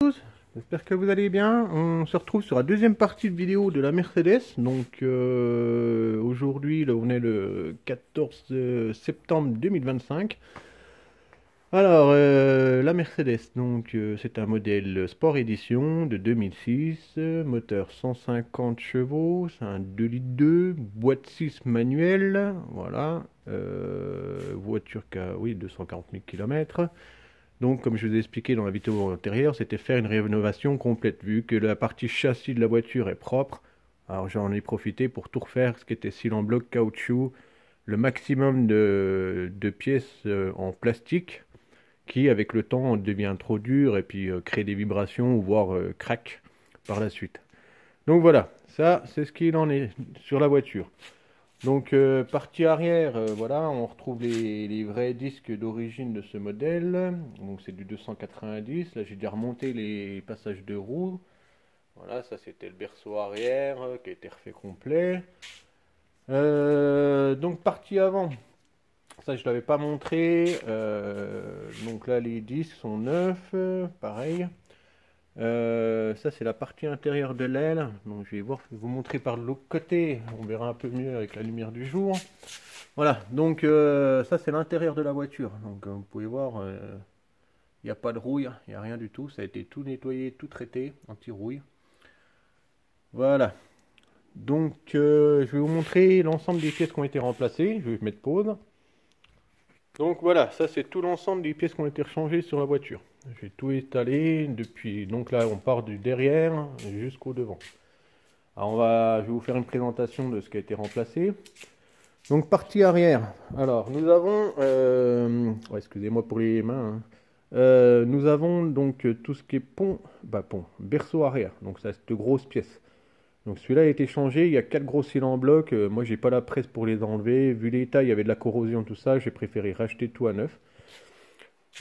tous, j'espère que vous allez bien. On se retrouve sur la deuxième partie de vidéo de la Mercedes. Donc aujourd'hui, on est le 14 septembre 2025. Alors, la Mercedes, donc c'est un modèle Sport Edition de 2006, moteur 150 chevaux, c'est un 2 litres 2, boîte 6 manuelle, voilà, voiture qui a, oui, 240 000 km. Donc, comme je vous ai expliqué dans la vidéo antérieure, c'était faire une rénovation complète, vu que la partie châssis de la voiture est propre. Alors, j'en ai profité pour tout refaire, ce qui était cylindre bloc, caoutchouc, le maximum de pièces en plastique, qui avec le temps devient trop dur et puis crée des vibrations ou voire craque par la suite. Donc voilà, ça c'est ce qu'il en est sur la voiture. Donc partie arrière, voilà, on retrouve les vrais disques d'origine de ce modèle. Donc c'est du 290, là j'ai déjà remonté les passages de roues. Voilà, ça c'était le berceau arrière qui a été refait complet. Donc partie avant. Ça, je ne l'avais pas montré. Donc là, les disques sont neufs, pareil. Ça, c'est la partie intérieure de l'aile. Donc, je vais vous montrer par l'autre côté. On verra un peu mieux avec la lumière du jour. Voilà, donc ça, c'est l'intérieur de la voiture. Donc, vous pouvez voir, il n'y a pas de rouille, il n'y a rien du tout. Ça a été tout nettoyé, tout traité, anti-rouille. Voilà. Donc, je vais vous montrer l'ensemble des pièces qui ont été remplacées. Je vais mettre pause. Donc voilà, ça c'est tout l'ensemble des pièces qui ont été rechangées sur la voiture. J'ai tout étalé depuis, donc là on part du derrière jusqu'au devant. Alors je vais vous faire une présentation de ce qui a été remplacé. Donc partie arrière, alors nous avons, excusez-moi pour les mains, hein. Nous avons donc tout ce qui est berceau arrière, donc ça c'est de grosses pièces. Donc celui-là a été changé, il y a 4 gros cylindres en bloc, moi j'ai pas la presse pour les enlever, vu l'état il y avait de la corrosion tout ça, j'ai préféré racheter tout à neuf.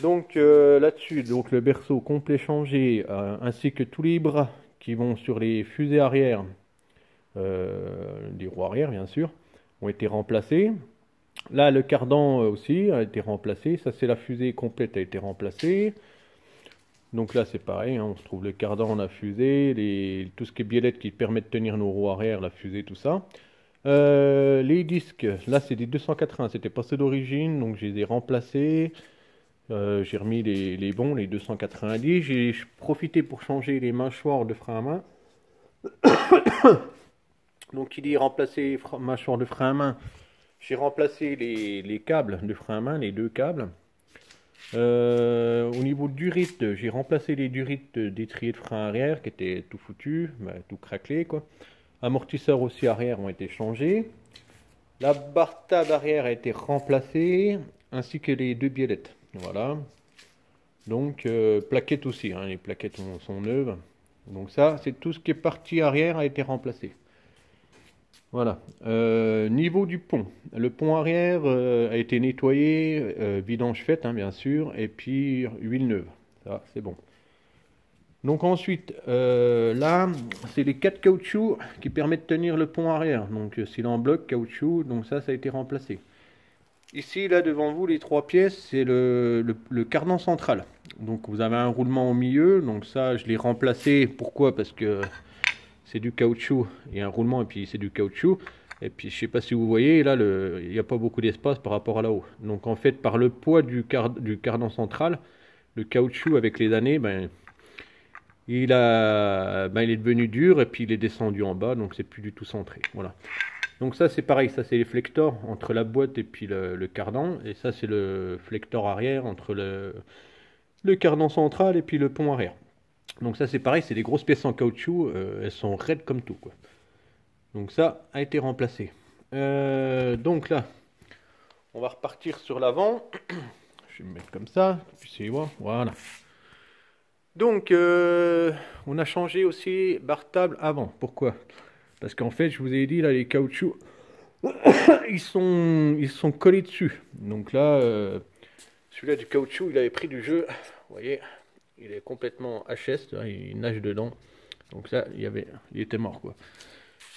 Donc là-dessus, donc le berceau complet changé, ainsi que tous les bras qui vont sur les fusées arrière, des roues arrière bien sûr, ont été remplacés. Là le cardan aussi a été remplacé, ça c'est la fusée complète a été remplacée. Donc là c'est pareil, hein, on se trouve le cardan, la fusée, tout ce qui est biellette qui permet de tenir nos roues arrière, la fusée, tout ça. Les disques, là c'est des 280, c'était pas ceux d'origine, donc je les ai remplacés. J'ai remis les bons, les 290. J'ai profité pour changer les mâchoires de frein à main. Donc il dit remplacer mâchoire de frein à main. J'ai remplacé les câbles de frein à main, les deux câbles. Au niveau du durite, j'ai remplacé les durites d'étrier de frein arrière qui étaient tout foutus, tout craquelé quoi. Amortisseurs aussi arrière ont été changés. La barre table arrière a été remplacée, ainsi que les deux biellettes. Voilà. Donc plaquettes aussi, hein, les plaquettes sont neuves. Donc ça, c'est tout ce qui est partie arrière a été remplacé. Voilà. Niveau du pont. Le pont arrière a été nettoyé, vidange faite, hein, bien sûr, et puis huile neuve. Ça, c'est bon. Donc ensuite, là, c'est les 4 caoutchoucs qui permettent de tenir le pont arrière. Donc cylindre en bloc, caoutchouc, donc ça a été remplacé. Ici, là, devant vous, les 3 pièces, c'est le cardan central. Donc vous avez un roulement au milieu, donc ça, je l'ai remplacé. Pourquoi? Parce que c'est du caoutchouc, il y a un roulement et puis c'est du caoutchouc. Et puis je sais pas si vous voyez, là il n'y a pas beaucoup d'espace par rapport à là-haut. Donc en fait par le poids du cardan central, le caoutchouc avec les années, il est devenu dur et puis il est descendu en bas, donc c'est plus du tout centré. Voilà. Donc ça c'est pareil, ça c'est les flectors entre la boîte et puis le cardan. Et ça c'est le flector arrière entre le cardan central et puis le pont arrière. Donc ça c'est pareil, c'est des grosses pièces en caoutchouc, elles sont raides comme tout quoi. Donc ça a été remplacé. Donc là, on va repartir sur l'avant. Je vais me mettre comme ça, puissiez voir, voilà. Donc on a changé aussi barre table avant. Pourquoi? Parce qu'en fait, je vous ai dit là, les caoutchoucs, ils sont collés dessus. Donc là, celui-là du caoutchouc, il avait pris du jeu, vous voyez. Il est complètement HS, il nage dedans. Donc ça, il était mort quoi.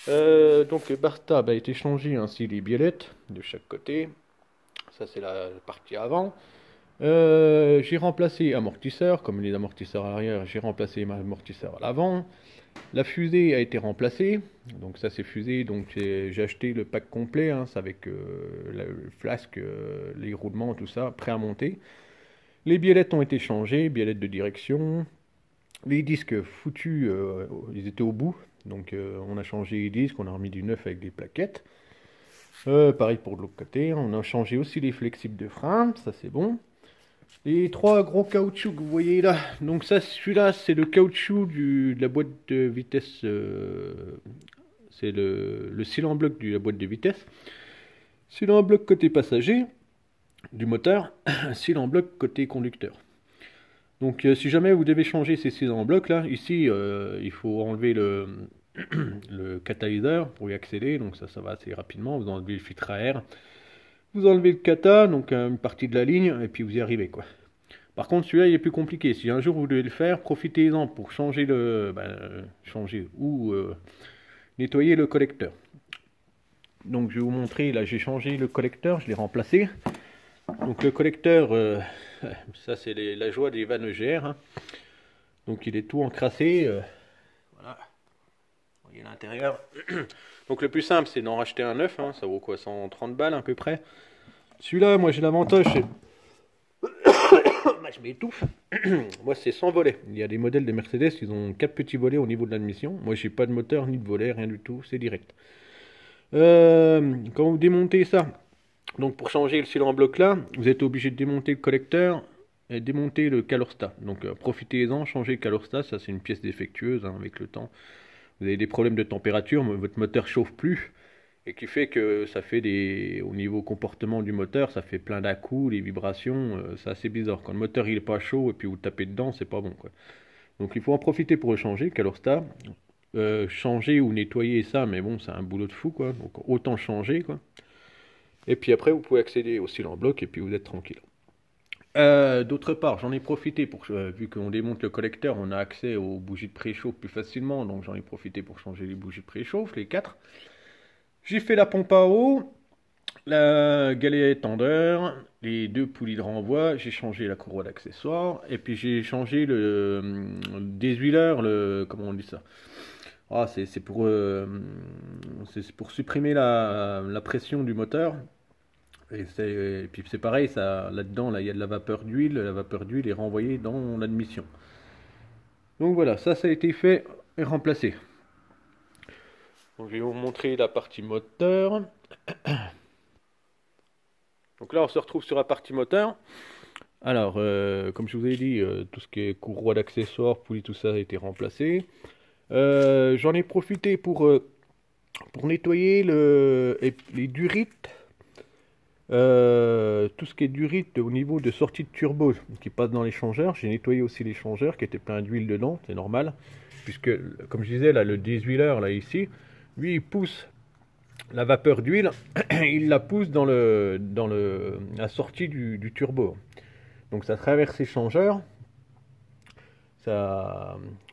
Donc le bar tab a été changé, ainsi les biellettes de chaque côté. Ça c'est la partie avant. J'ai remplacé amortisseur, comme les amortisseurs à l'arrière, j'ai remplacé amortisseur à l'avant. La fusée a été remplacée, donc ça c'est fusée, donc j'ai acheté le pack complet, hein, c'est avec le flasque, les roulements, tout ça, prêt à monter. Les biellettes ont été changées, biellettes de direction. Les disques foutus, ils étaient au bout, donc on a changé les disques, on a remis du neuf avec des plaquettes. Pareil pour de l'autre côté, on a changé aussi les flexibles de frein, ça c'est bon. Les trois gros caoutchoucs que vous voyez là, donc ça, celui-là, c'est le caoutchouc de la boîte de vitesse, c'est le cylindre en bloc de la boîte de vitesse. Cylindre en bloc côté passager du moteur, cylindre en bloc côté conducteur. Donc si jamais vous devez changer ces cylindres en bloc là, ici il faut enlever le catalyseur pour y accéder, donc ça va assez rapidement, vous enlevez le filtre à air. Vous enlevez le kata, donc une partie de la ligne, et puis vous y arrivez quoi. Par contre, celui-là, il est plus compliqué. Si un jour vous devez le faire, profitez-en pour changer changer ou nettoyer le collecteur. Donc, je vais vous montrer. Là, j'ai changé le collecteur, je l'ai remplacé. Donc, le collecteur, ça c'est la joie des vannes EGR. Hein. Donc, il est tout encrassé. Voilà. Vous voyez l'intérieur. Donc, le plus simple, c'est d'en racheter un neuf. Hein. Ça vaut quoi, 130 balles à peu près. Celui-là, moi, j'ai l'avantage, c'est je m'étouffe. Moi, c'est sans volet. Il y a des modèles de Mercedes, ils ont 4 petits volets au niveau de l'admission. Moi, j'ai pas de moteur ni de volet, rien du tout, c'est direct. Quand vous démontez ça, donc pour changer le cylindre en bloc là, vous êtes obligé de démonter le collecteur et démonter le calorstat. Donc profitez-en, changez le calorstat, ça c'est une pièce défectueuse hein, avec le temps. Vous avez des problèmes de température, votre moteur chauffe plus. Et qui fait que ça fait au niveau comportement du moteur, ça fait plein d'à-coups, les vibrations, c'est assez bizarre. Quand le moteur il est pas chaud et puis vous tapez dedans, c'est pas bon quoi. Donc il faut en profiter pour le changer, calorstat. Changer ou nettoyer ça, mais bon, c'est un boulot de fou quoi. Donc autant changer quoi. Et puis après vous pouvez accéder au cylindre en bloc et puis vous êtes tranquille. D'autre part, j'en ai profité pour, vu qu'on démonte le collecteur, on a accès aux bougies de préchauffe plus facilement, donc j'en ai profité pour changer les bougies de préchauffe, les 4. J'ai fait la pompe à eau, la galette tendeur, les 2 poulies de renvoi, j'ai changé la courroie d'accessoires, et puis j'ai changé le désuileur, comment on dit ça? Ah, c'est pour supprimer la pression du moteur. Et puis c'est pareil, là-dedans, là, il y a de la vapeur d'huile est renvoyée dans l'admission. Donc voilà, ça a été fait et remplacé. Donc, je vais vous montrer la partie moteur. Donc là, on se retrouve sur la partie moteur. Alors, comme je vous ai dit, tout ce qui est courroie d'accessoires, poulies, tout ça a été remplacé. J'en ai profité pour nettoyer les durites. Tout ce qui est durite au niveau de sortie de turbo qui passe dans l'échangeur. J'ai nettoyé aussi l'échangeur qui était plein d'huile dedans, c'est normal. Puisque, comme je disais, là, le désuileur, là, ici, lui, il pousse la vapeur d'huile, il la pousse dans la sortie du turbo. Donc ça traverse l'échangeur,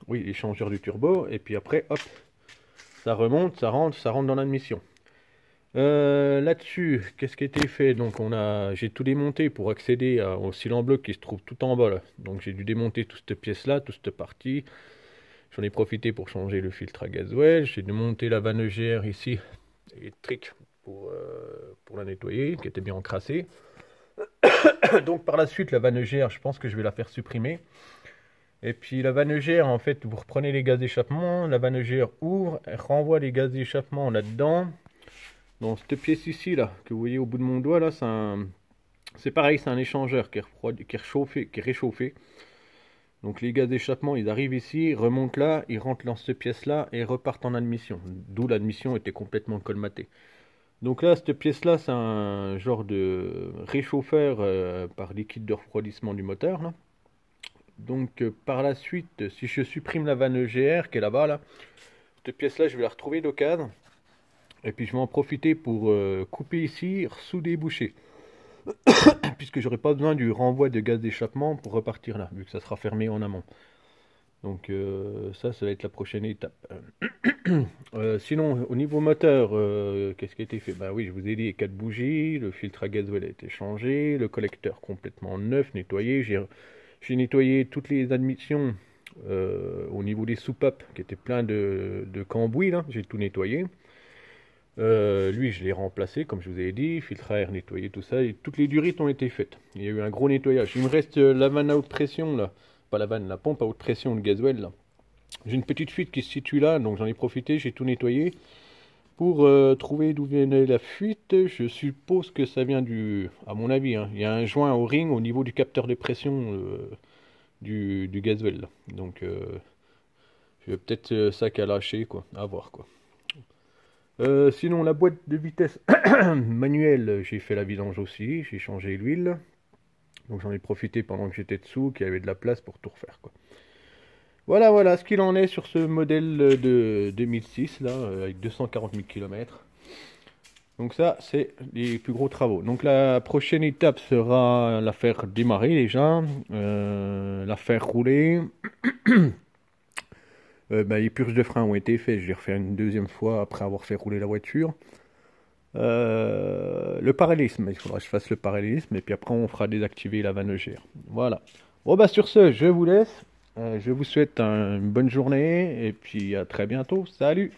oui, l'échangeur du turbo, et puis après, hop, ça remonte, ça rentre dans l'admission. Là-dessus, qu'est-ce qui a été fait? Donc j'ai tout démonté pour accéder au cylindre en bloc qui se trouve tout en bas là. Donc j'ai dû démonter toute cette pièce-là, toute cette partie. J'en ai profité pour changer le filtre à gasoil. J'ai démonté la vanne EGR ici, électrique, pour la nettoyer, qui était bien encrassée. Donc par la suite, la vanne EGR, je pense que je vais la faire supprimer. Et puis la vanne EGR, en fait, vous reprenez les gaz d'échappement, la vanne EGR ouvre, elle renvoie les gaz d'échappement là-dedans. Donc cette pièce ici, là, que vous voyez au bout de mon doigt, là, c'est pareil, c'est un échangeur qui est réchauffé. Donc les gaz d'échappement, ils arrivent ici, remontent là, ils rentrent dans cette pièce-là et repartent en admission. D'où l'admission était complètement colmatée. Donc là, cette pièce-là, c'est un genre de réchauffeur par liquide de refroidissement du moteur. Là. Donc par la suite, si je supprime la vanne EGR qui est là-bas, là, cette pièce-là, je vais la retrouver d'occasion. Et puis je vais en profiter pour couper ici, ressouder, boucher. Puisque j'aurai pas besoin du renvoi de gaz d'échappement pour repartir là, vu que ça sera fermé en amont. Donc ça va être la prochaine étape. Sinon, au niveau moteur, qu'est-ce qui a été fait? Bah oui, je vous ai dit, 4 bougies, le filtre à gasoil a été changé, le collecteur complètement neuf, nettoyé. J'ai nettoyé toutes les admissions au niveau des soupapes qui étaient pleins de cambouis, là. J'ai tout nettoyé. Lui, je l'ai remplacé, comme je vous ai dit, filtre à air nettoyé, tout ça, et toutes les durites ont été faites. Il y a eu un gros nettoyage. Il me reste la vanne à haute pression, là. Pas la vanne, la pompe à haute pression de gasoil, là. J'ai une petite fuite qui se situe là, donc j'en ai profité, j'ai tout nettoyé. Pour trouver d'où venait la fuite, je suppose que ça vient à mon avis, hein, il y a un joint au ring au niveau du capteur de pression du gasoil, là. Donc, peut-être ça qui a lâché, quoi, à voir, quoi. Sinon, la boîte de vitesse manuelle, j'ai fait la vidange aussi, j'ai changé l'huile. Donc j'en ai profité pendant que j'étais dessous, qu'il y avait de la place pour tout refaire, quoi. Voilà ce qu'il en est sur ce modèle de 2006, là, avec 240 000 km. Donc ça, c'est les plus gros travaux. Donc la prochaine étape sera la faire démarrer déjà, la faire rouler. Les purges de frein ont été faites, je vais refaire une deuxième fois après avoir fait rouler la voiture. Le parallélisme, il faudra que je fasse le parallélisme et puis après on fera désactiver la vanne EGR. Voilà. Bon bah sur ce, je vous laisse. Je vous souhaite une bonne journée et puis à très bientôt. Salut!